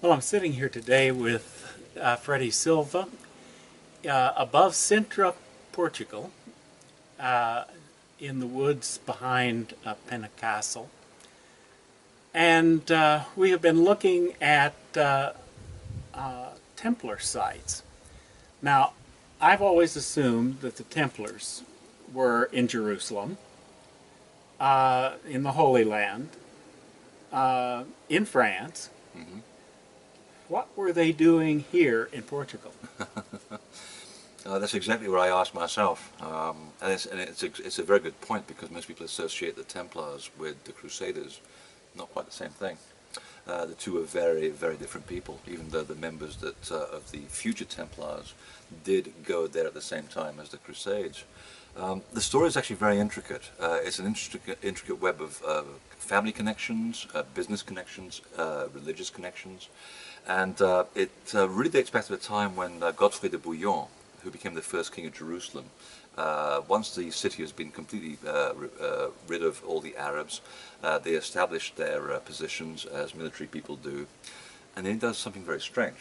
Well, I'm sitting here today with Freddie Silva above Sintra, Portugal, uh, in the woods behind Penna Castle. And we have been looking at Templar sites. Now, I've always assumed that the Templars were in Jerusalem, in the Holy Land, in France. Hmm. What were they doing here in Portugal? That's exactly what I asked myself, and it's a very good point because most people associate the Templars with the Crusaders. Not quite the same thing. The two are very, very different people, even though the members of the future Templars did go there at the same time as the Crusades. The story is actually very intricate. It's an intricate web of family connections, business connections, religious connections, and it really dates back to the time when Godfrey de Bouillon, who became the first king of Jerusalem, once the city has been completely rid of all the Arabs, they established their positions as military people do, and then he does something very strange.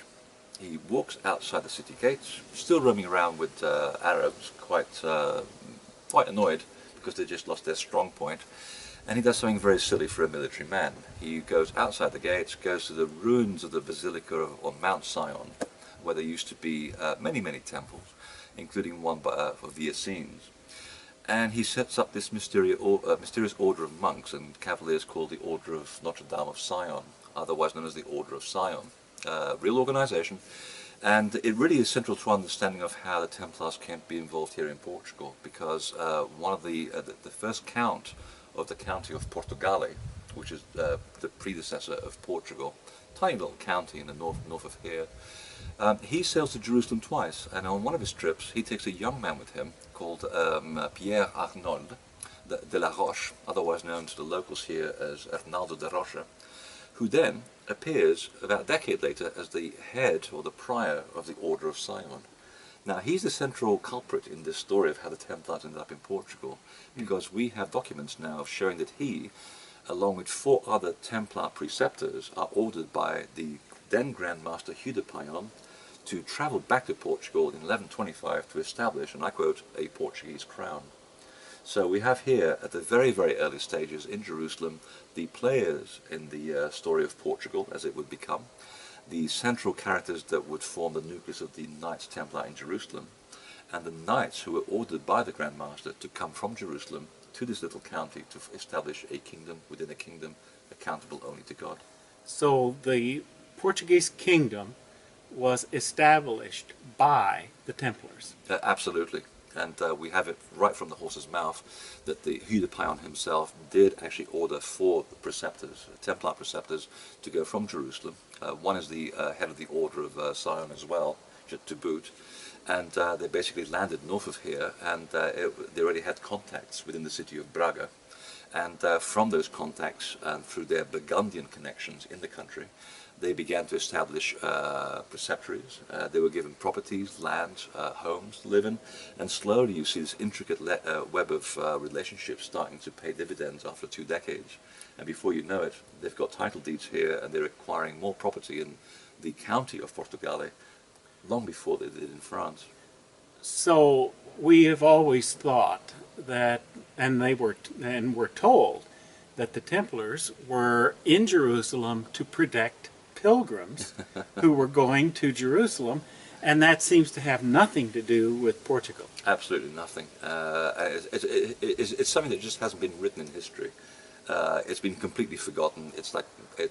He walks outside the city gates, still roaming around with Arabs, quite annoyed because they just lost their strong point, and he does something very silly for a military man. He goes outside the gates, goes to the ruins of the Basilica of Mount Sion, where there used to be many, many temples, including one for the Essenes. And he sets up this mysterious order of monks and cavaliers called the Order of Notre Dame of Sion, otherwise known as the Order of Sion. Real organization, and it really is central to our understanding of how the Templars came to be involved here in Portugal, because one of the first count of the county of Portugal, which is the predecessor of Portugal, tiny little county in the north of here, he sails to Jerusalem twice, and on one of his trips he takes a young man with him called Pierre Arnauld de la Roche, otherwise known to the locals here as Arnaldo de Rocha, who then appears about a decade later as the head or the prior of the Order of Sion. Now he's the central culprit in this story of how the Templars ended up in Portugal, because we have documents now showing that he, along with 4 other Templar preceptors, are ordered by the then Grand Master Hugh de Payan to travel back to Portugal in 1125 to establish, and I quote, a Portuguese crown. So we have here, at the very, very early stages in Jerusalem, the players in the story of Portugal, as it would become, the central characters that would form the nucleus of the Knights Templar in Jerusalem, and the knights who were ordered by the Grand Master to come from Jerusalem to this little county to establish a kingdom within a kingdom accountable only to God. So the Portuguese kingdom was established by the Templars. Absolutely. And we have it right from the horse's mouth that the Hugh de Payan himself did actually order 4 preceptors, Templar preceptors, to go from Jerusalem. One is the head of the Order of Sion as well, to boot. And they basically landed north of here, and they already had contacts within the city of Braga. And from those contacts and through their Burgundian connections in the country, they began to establish preceptories. They were given properties, land, homes to live in, and slowly you see this intricate web of relationships starting to pay dividends after 2 decades. And before you know it, they've got title deeds here, and they're acquiring more property in the county of Portugal long before they did in France. So we have always thought that, and were told that the Templars were in Jerusalem to protect pilgrims who were going to Jerusalem, and that seems to have nothing to do with Portugal. Absolutely nothing. It's something that just hasn't been written in history. It's been completely forgotten. It's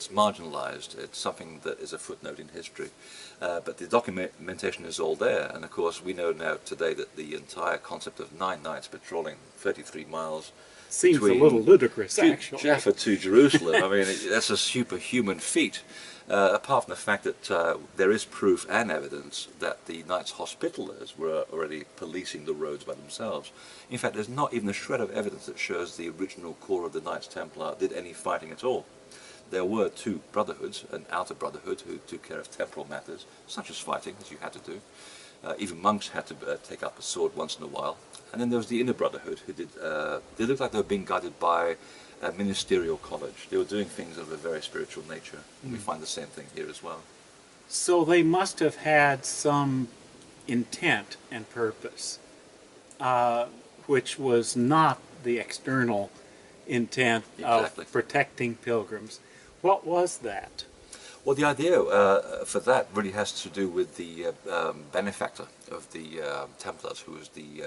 marginalized. It's something that is a footnote in history. But the documentation is all there, and of course we know now today that the entire concept of 9 nights patrolling 33 miles Seems a between little ludicrous, actually. Jaffa to Jerusalem. I mean, that's a superhuman feat. Apart from the fact that there is proof and evidence that the Knights Hospitallers were already policing the roads by themselves. In fact, there's not even a shred of evidence that shows the original core of the Knights Templar did any fighting at all. There were 2 brotherhoods, an outer brotherhood who took care of temporal matters, such as fighting, as you had to do. Even monks had to take up a sword once in a while. And then there was the inner brotherhood who they looked like they were being guided by a ministerial college. They were doing things of a very spiritual nature. We find the same thing here as well. So they must have had some intent and purpose, which was not the external intent Exactly. of protecting pilgrims. What was that? Well, the idea for that really has to do with the benefactor of the Templars, who was the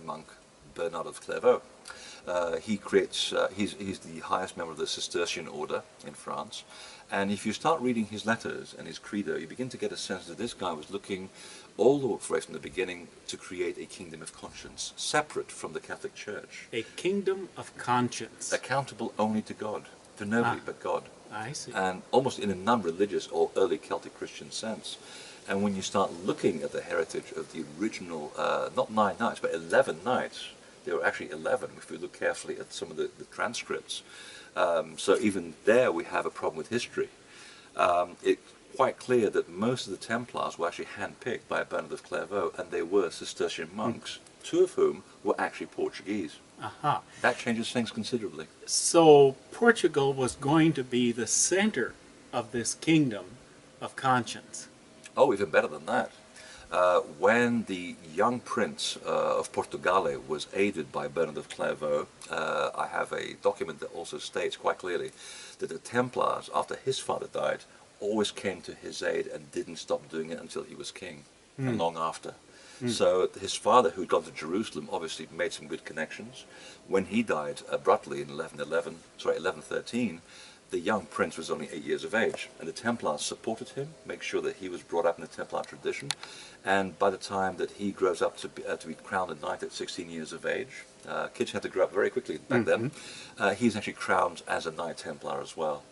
monk Bernard of Clairvaux. He's the highest member of the Cistercian order in France, and if you start reading his letters and his credo, you begin to get a sense that this guy was looking all the way from the beginning to create a kingdom of conscience, separate from the Catholic Church. A kingdom of conscience. Accountable only to God, to nobody but God. I see. And almost in a non-religious or early Celtic Christian sense. And when you start looking at the heritage of the original, not 9 knights, but 11 knights, there were actually 11 if we look carefully at some of the transcripts. So even there we have a problem with history. It's quite clear that most of the Templars were actually handpicked by Bernard of Clairvaux, and they were Cistercian monks, 2 of whom were actually Portuguese. Aha. That changes things considerably. So Portugal was going to be the center of this kingdom of conscience. Oh, even better than that. When the young prince of Portugal was aided by Bernard of Clairvaux, I have a document that also states quite clearly that the Templars, after his father died, always came to his aid and didn't stop doing it until he was king, and long after. So his father, who'd gone to Jerusalem, obviously made some good connections. When he died abruptly in 1113, the young prince was only 8 years of age, and the Templars supported him, make sure that he was brought up in the Templar tradition, and by the time that he grows up to be crowned a knight at 16 years of age, kids had to grow up very quickly back then, he's actually crowned as a Knight Templar as well.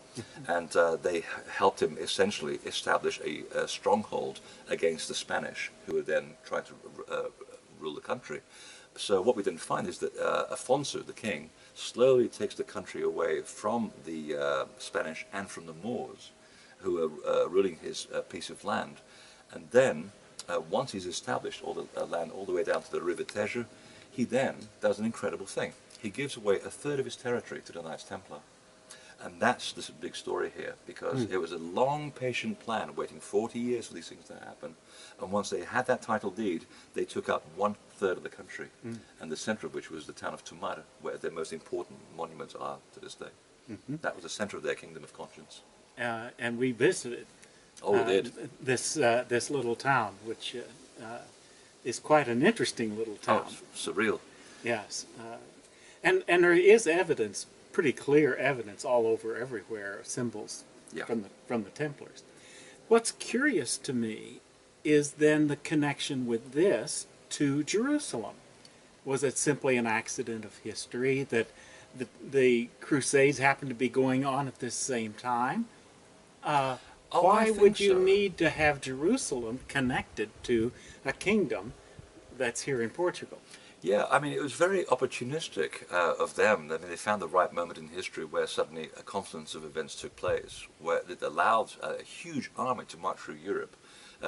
And they helped him essentially establish a stronghold against the Spanish, who were then trying to rule the country. So what we then find is that Afonso, the king, slowly takes the country away from the Spanish and from the Moors, who are ruling his piece of land. And then, once he's established all the land all the way down to the River Tejo, he then does an incredible thing. He gives away 1/3 of his territory to the Knights Templar. And that's the big story here, because it was a long, patient plan, waiting 40 years for these things to happen. And once they had that title deed, they took up 1/3 of the country, and the center of which was the town of Tomar, where their most important monuments are to this day. That was the center of their kingdom of conscience. And we visited Oh, we did. this little town, which is quite an interesting little town. Oh, it's surreal. Yes. And there is evidence, pretty clear evidence all over everywhere, symbols from the Templars. What's curious to me is then the connection with this to Jerusalem. Was it simply an accident of history that the Crusades happened to be going on at this same time? Why would you need to have Jerusalem connected to a kingdom that's here in Portugal? Yeah, I mean, it was very opportunistic of them. I mean, they found the right moment in history where suddenly a confluence of events took place, where it allowed a huge army to march through Europe,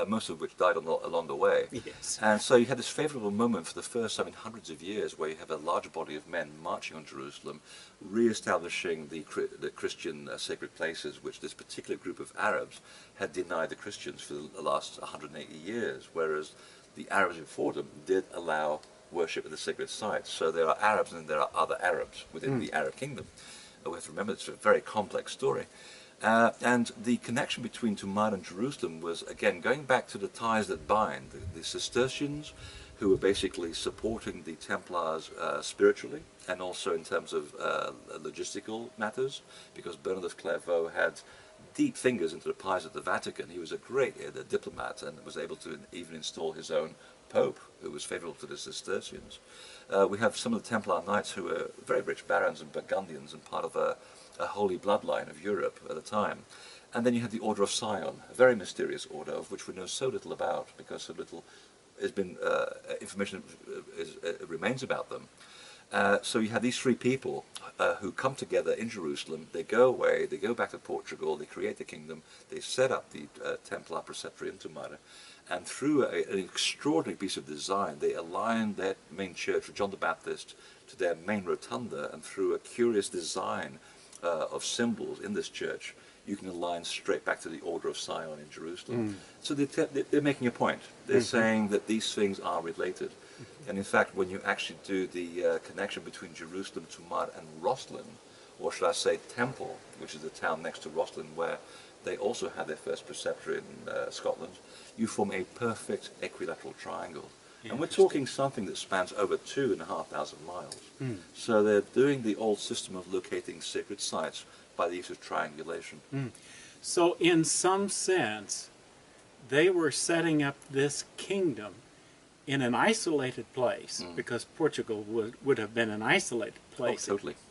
most of which died along the way. Yes. And so you had this favorable moment for the first time in hundreds of years where you have a large body of men marching on Jerusalem, re-establishing the Christian sacred places, which this particular group of Arabs had denied the Christians for the last 180 years, whereas the Arabs before them did allow worship at the sacred sites. So there are Arabs and there are other Arabs within the Arab kingdom. We have to remember it's a very complex story. And the connection between Tomar and Jerusalem was, again, going back to the ties that bind. The Cistercians, who were basically supporting the Templars spiritually, and also in terms of logistical matters, because Bernard of Clairvaux had deep fingers into the pies of the Vatican. He was a great diplomat and was able to even install his own Pope, who was favorable to the Cistercians. We have some of the Templar Knights who were very rich barons and Burgundians and part of a holy bloodline of Europe at the time. And then you have the Order of Sion, a very mysterious order of which we know so little about, because so little has been information remains about them. So you have these three people who come together in Jerusalem. They go away, they go back to Portugal, they create the kingdom, they set up the Templar Preceptory in Tomara, and through an extraordinary piece of design, they align their main church with John the Baptist to their main rotunda, and through a curious design of symbols in this church, you can align straight back to the Order of Sion in Jerusalem. So they're making a point. They're saying that these things are related. And in fact, when you actually do the connection between Jerusalem, Tomar, and Rosslyn, or should I say Temple, which is the town next to Rosslyn, where they also had their first preceptory in Scotland, you form a perfect equilateral triangle. And we're talking something that spans over 2,500 miles. So they're doing the old system of locating sacred sites by the use of triangulation. So in some sense, they were setting up this kingdom in an isolated place, because Portugal would have been an isolated place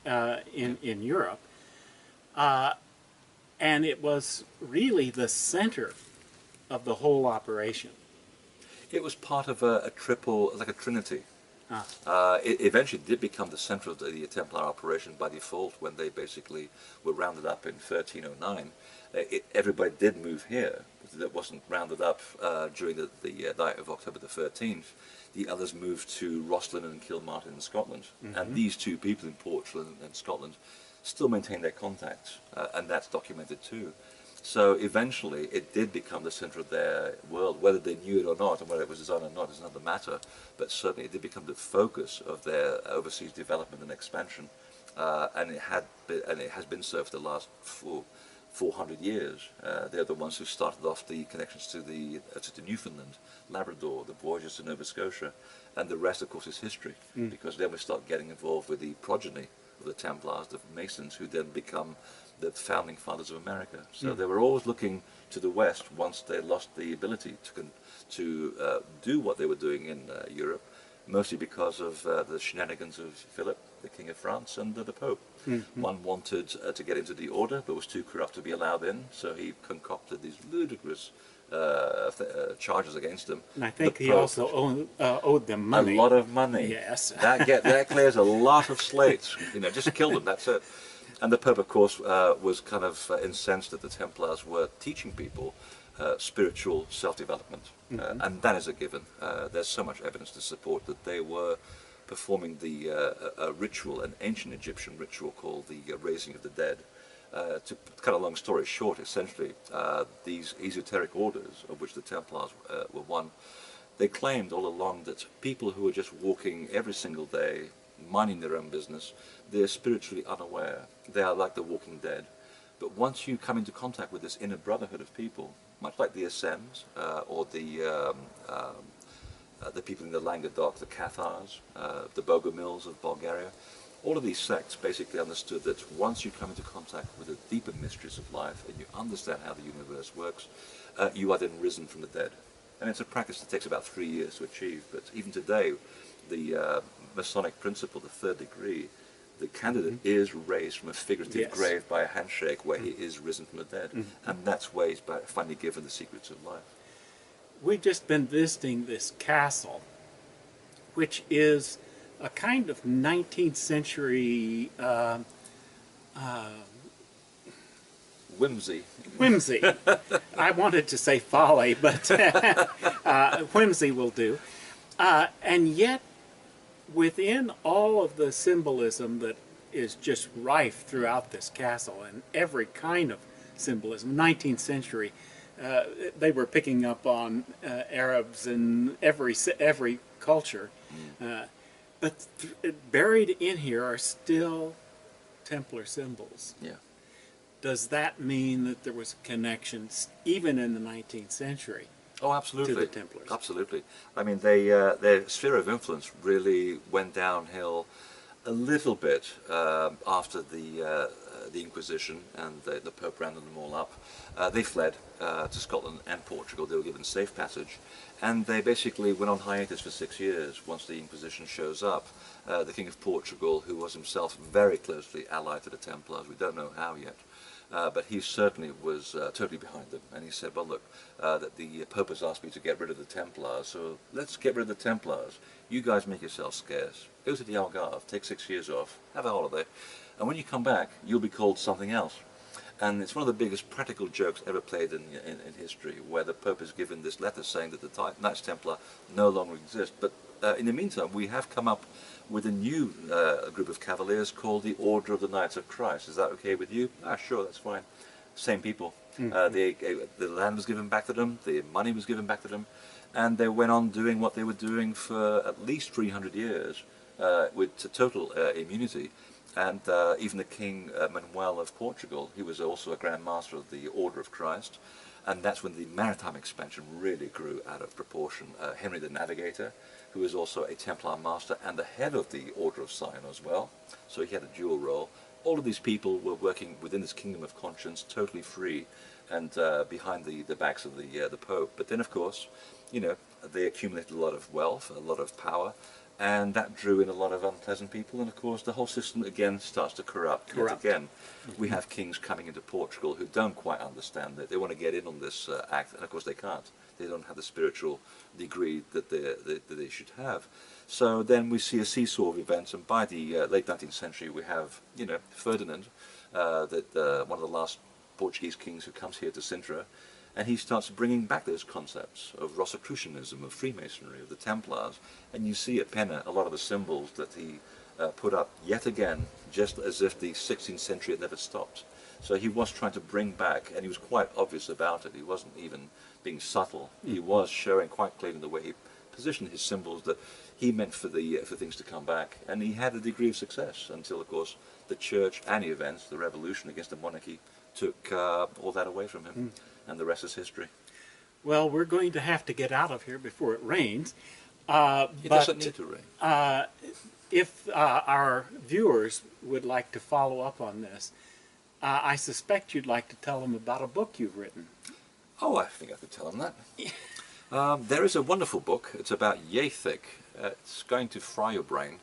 in Europe. And it was really the center of the whole operation. It was part of a triple, like a trinity. It eventually did become the center of the Templar operation by default when they basically were rounded up in 1309. Everybody did move here. That wasn't rounded up during the night of October the 13th. The others moved to Rosslyn and Kilmartin in Scotland. And these two people in Portugal and Scotland still maintain their contacts, and that's documented too. So eventually it did become the center of their world. Whether they knew it or not, and whether it was designed or not is another matter, but certainly it did become the focus of their overseas development and expansion, and it has been so for the last 400 years. They're the ones who started off the connections to Newfoundland, Labrador, the voyages to Nova Scotia, and the rest of course is history, because then we start getting involved with the progeny of the Templars, the Masons, who then become the founding fathers of America. So they were always looking to the West once they lost the ability to do what they were doing in Europe, mostly because of the shenanigans of Philip, the King of France, and the Pope. One wanted to get into the order, but was too corrupt to be allowed in, so he concocted these ludicrous charges against them. And I think he also owed them money. A lot of money. Yes. that clears a lot of slates. Just kill them, that's it. And the Pope, of course, was kind of incensed that the Templars were teaching people spiritual self-development. And that is a given. There's so much evidence to support that they were performing a ritual, an ancient Egyptian ritual called the raising of the dead. To cut a long story short, essentially, these esoteric orders, of which the Templars were one, they claimed all along that people who were just walking every single day, minding their own business, they're spiritually unaware. They are like the walking dead. But once you come into contact with this inner brotherhood of people, much like the Assems or the people in the Languedoc, the Cathars, the Bogomils of Bulgaria, all of these sects basically understood that once you come into contact with the deeper mysteries of life and you understand how the universe works, you are then risen from the dead. And it's a practice that takes about 3 years to achieve, but even today, the Masonic principle, the third degree, the candidate is raised from a figurative grave by a handshake where he is risen from the dead. And that's where he's finally given the secrets of life. We've just been visiting this castle, which is a kind of 19th century whimsy. Whimsy. I wanted to say folly, but whimsy will do. And yet, within all of the symbolism that is just rife throughout this castle, and every kind of symbolism, 19th century, they were picking up on Arabs and every culture. But buried in here are still Templar symbols. Yeah. Does that mean that there was a connection, even in the 19th century, oh, absolutely, to the Templars? Absolutely. I mean, their sphere of influence really went downhill a little bit after the Inquisition and the Pope rounded them all up. They fled to Scotland and Portugal. They were given safe passage, and they basically went on hiatus for 6 years. Once the Inquisition shows up, the King of Portugal, who was himself very closely allied to the Templars, we don't know how yet, But he certainly was totally behind them, and he said, well look, that the Pope has asked me to get rid of the Templars, so let's get rid of the Templars. You guys make yourselves scarce. Go to the Algarve, take 6 years off, have a holiday, and when you come back, you'll be called something else. And it's one of the biggest practical jokes ever played in history, where the Pope has given this letter saying that the Knights Templar no longer exist. But in the meantime, we have come up with a new group of cavaliers called the Order of the Knights of Christ. Is that okay with you? Ah, sure, that's fine. Same people. The land was given back to them, the money was given back to them, and they went on doing what they were doing for at least 300 years with total immunity. And even the King Manuel of Portugal, he was also a Grand Master of the Order of Christ, and that's when the maritime expansion really grew out of proportion. Henry the Navigator, who was also a Templar master and the head of the Order of Sion as well, so he had a dual role. All of these people were working within this kingdom of conscience, totally free, and behind the backs of the Pope. But then, of course, you know, they accumulated a lot of wealth, a lot of power, and that drew in a lot of unpleasant people, and of course the whole system again starts to corrupt. Yet again, we have kings coming into Portugal who don't quite understand it. They want to get in on this act, and of course they can't. They don't have the spiritual degree that they should have. So then we see a seesaw of events, and by the late 19th century we have, you know, Ferdinand, one of the last Portuguese kings who comes here to Sintra, and he starts bringing back those concepts of Rosicrucianism, of Freemasonry, of the Templars, and you see at Pena a lot of the symbols that he put up yet again, just as if the 16th century had never stopped. So he was trying to bring back, and he was quite obvious about it. He wasn't even being subtle. He was showing quite clearly in the way he positioned his symbols that he meant for things to come back, and he had a degree of success until, of course, the church and the events, the revolution against the monarchy, took all that away from him. And the rest is history. Well, we're going to have to get out of here before it rains. It doesn't need to rain. If our viewers would like to follow up on this, I suspect you'd like to tell them about a book you've written. Oh, I think I could tell them that. There is a wonderful book. It's about yay thick. It's going to fry your brain.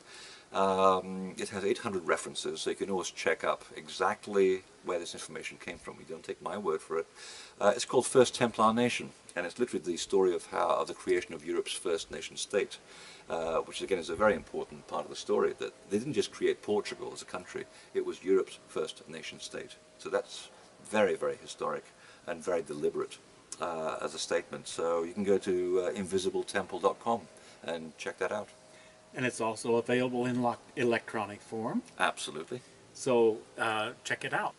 It has 800 references, so you can always check up exactly where this information came from. You don't take my word for it. It's called First Templar Nation, and it's literally the story of the creation of Europe's first nation state, which again is a very important part of the story, that they didn't just create Portugal as a country, it was Europe's first nation state. So that's very, very historic and very deliberate as a statement. So you can go to invisibletemple.com and check that out. And it's also available in electronic form. Absolutely. So check it out.